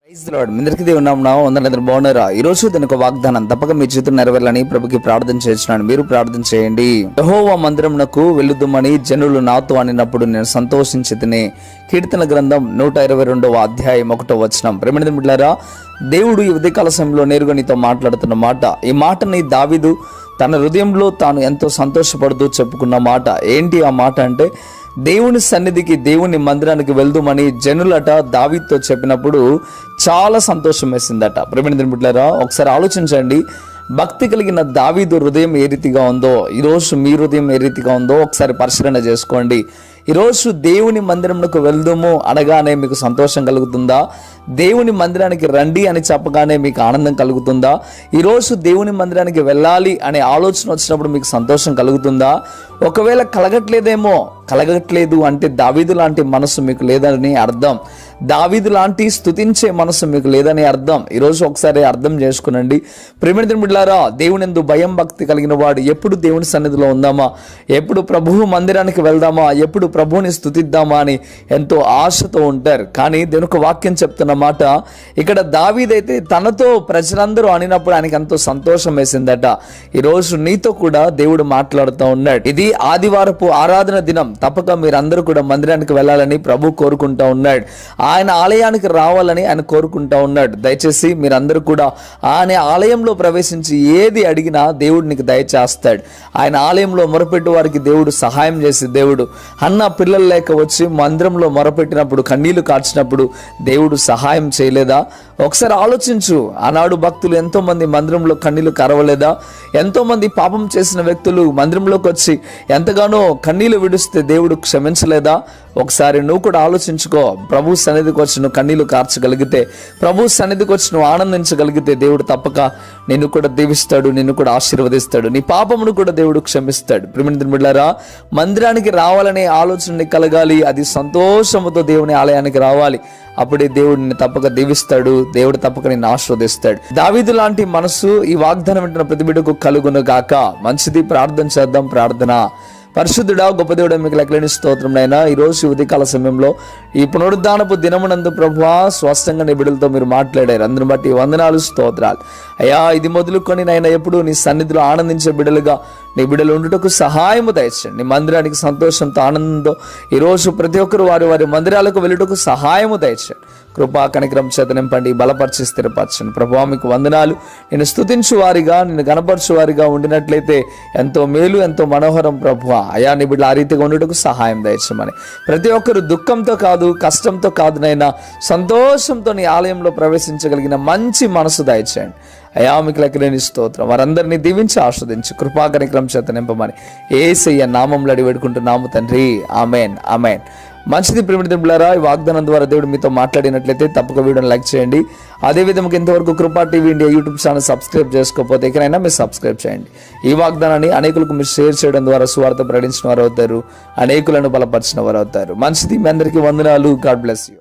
మీ అందరికీ దేవుని నామమున వందనాలు బాగున్నారా? ఈ రోజు దీని ఒక వాగ్దానం తప్పక మీ జీవితం నెరవేరాలని ప్రభుకి ప్రార్థన చేస్తున్నాను. మీరు ప్రార్థన చేయండి. యెహోవా మందిరమునకు వెళ్ళుదుమని జనులు నాతో అనినప్పుడు నేను సంతోషించితిని. కీర్తన గ్రంథం 122వ అధ్యాయం 1వ వచనం. ప్రేమైన బిడ్డలారా, దేవుడు ఈ ఉదయకాల సమయంలో నేరుగా నీతో మాట్లాడుతున్న మాట. ఈ మాటని దావీదు తన హృదయంలో తాను ఎంతో సంతోషపడుతూ చెప్పుకున్న మాట. ఏంటి ఆ మాట అంటే, దేవుని సన్నిధికి, దేవుని మందిరానికి వెళ్దామని జనులట దావీదుతో చెప్పినప్పుడు చాలా సంతోషం వేసిందట. ప్రేమైన బిడ్డలారా, ఒకసారి ఆలోచించండి. భక్తి కలిగిన దావీదు హృదయం ఏ రీతిగా ఉందో, ఈరోజు మీ హృదయం ఏ రీతిగా ఉందో ఒకసారి పరిశీలన చేసుకోండి. ఈరోజు దేవుని మందిరంకు వెళ్దాము అనగానే మీకు సంతోషం కలుగుతుందా? దేవుని మందిరానికి రండి అని చెప్పగానే మీకు ఆనందం కలుగుతుందా? ఈరోజు దేవుని మందిరానికి వెళ్ళాలి అనే ఆలోచన వచ్చినప్పుడు మీకు సంతోషం కలుగుతుందా? ఒకవేళ కలగట్లేదు అంటే దావీదు లాంటి మనసు మీకు లేదని అర్థం. దావీదు లాంటి స్తుతించే మనసు మీకు లేదని అర్థం. ఈరోజు ఒకసారి అర్థం చేసుకునండి. ప్రేమైన బిడ్డలారా, దేవుని యందు భయం భక్తి కలిగిన వాడు ఎప్పుడు దేవుని సన్నిధిలో ఉందామా, ఎప్పుడు ప్రభువు మందిరానికి వెళ్దామా, ఎప్పుడు ప్రభువుని స్తుతిద్దామా అని ఎంతో ఆశతో ఉంటారు. కానీ దేవుని ఒక వాక్యం చెప్తున్న మాట, ఇక్కడ దావీదైతే తనతో ప్రజలందరూ అనినప్పుడు ఆయనకి ఎంతో సంతోషం వేసిందట. ఈరోజు నీతో కూడా దేవుడు మాట్లాడుతూ ఉన్నాడు. ఇది ఆదివారపు ఆరాధన దినం. తప్పక మీరందరూ కూడా మందిరానికి వెళ్ళాలని ప్రభు కోరుకుంటా ఉన్నాడు. ఆయన ఆలయానికి రావాలని ఆయన కోరుకుంటా ఉన్నాడు. దయచేసి మీరందరూ కూడా ఆయన ఆలయంలో ప్రవేశించి ఏది అడిగినా దేవుడు నీకు దయచేస్తాడు. ఆయన ఆలయంలో మొరపెట్టు వారికి దేవుడు సహాయం చేసే దేవుడు. అన్న పిల్లలు లేక వచ్చి మందిరంలో మొరపెట్టినప్పుడు, కన్నీళ్లు కార్చినప్పుడు దేవుడు సహాయం చేయలేదా? ఒకసారి ఆలోచించు. ఆనాడు భక్తులు ఎంతో మంది మందిరంలో కన్నీళ్లు కరవలేదా? ఎంతో మంది పాపం చేసిన వ్యక్తులు మందిరంలోకి వచ్చి ఎంతగానో కన్నీళ్లు విడిస్తే దేవుడు క్షమించలేదా? ఒకసారి నువ్వు కూడా ఆలోచించుకో. ప్రభు సన్నిధికి వచ్చి నువ్వు కన్నీళ్లు కార్చగలిగితే, ప్రభు సన్నిధికి వచ్చి నువ్వు ఆనందించగలిగితే దేవుడు తప్పక నిన్ను కూడా దీవిస్తాడు, నిన్ను కూడా ఆశీర్వదిస్తాడు, నీ పాపమును కూడా దేవుడు క్షమిస్తాడు. ప్రియమైన బిడ్డలారా, మందిరానికి రావాలనే ఆలోచన కలగాలి. అది సంతోషముతో దేవుని ఆలయానికి రావాలి. అప్పుడే దేవుడు నిన్ను తప్పక దీవిస్తాడు, దేవుడు తప్పక నిన్ను ఆశీర్వదిస్తాడు. దావీదు లాంటి మనసు ఈ వాగ్దానం వింటున్న ప్రతి బిడ్డకు కలుగును గాక. మంచిది, ప్రార్థన చేద్దాం. ప్రార్థన. పరిశుద్ధుడా, గొప్ప దేవుడా, మీకు లెక్కలేని స్తోత్రం నైనా. ఈరోజు ఉదయకాల సమయంలో ఈ పునరుద్ధానపు దినమునందు ప్రభువా స్పష్టంగా నీ బిడ్డలతో మీరు మాట్లాడారు. అందుని బట్టి వందనాలు, స్తోత్రాలు అయ్యా. ఇది మొదలుకొని నైనా ఎప్పుడు నీ సన్నిధిలో ఆనందించే బిడ్డలుగా నీ బిడ్డలు ఉండుటకు సహాయము దయచేయండి. నీ మందిరానికి సంతోషంతో, ఆనందంతో ఈరోజు ప్రతి ఒక్కరు వారి వారి మందిరాలకు వెళ్ళుటకు సహాయము దయచేయండి. కృపా కనికరం చేత నింపండి, బలపరిచి స్థిరపరచండి. ప్రభువా మీకు వందనాలు. నేను స్తుతించు వారిగా, నిన్ను గణపరచు వారిగా ఉండినట్లయితే ఎంతో మేలు, ఎంతో మనోహరం. ప్రభువా అయా, నీ బిడ్డలు ఆ రీతిగా ఉండుటకు సహాయం దయచేయమని, ప్రతి ఒక్కరు దుఃఖంతో కాదు, కష్టంతో కాదునైనా సంతోషంతో నీ ఆలయంలో ప్రవేశించగలిగిన మంచి మనసు దయచేయండి. అయా మీకు లెక్కలేని స్తోత్రం. వారందరినీ దీవించి ఆస్వాదించి కృపా కనికరం చేత నింపమని యేసయ్య నామములో అడిగి వేడుకుంటున్నాము తండ్రి. Amen, amen. మంచిది. ప్రియమైన బిడ్డలారా, ఈ వాగ్దానం ద్వారా దేవుడు మీతో మాట్లాడినట్లయితే తప్పక వీడియోని లైక్ చేయండి. అదేవిధంగా ఇంతవరకు కృపా TV India YouTube channel subscribe చేసుకోకపోతే ఎక్కడైనా మీరు సబ్స్క్రైబ్ చేయండి. ఈ వాగ్దానాన్ని అనేకులకు మీరు షేర్ చేయడం ద్వారా సువార్త ప్రకటించిన వారు అవుతారు, అనేకులను బలపరిచిన వారు అవుతారు. మంచిది. మీ అందరికీ వందనాలు. God bless you.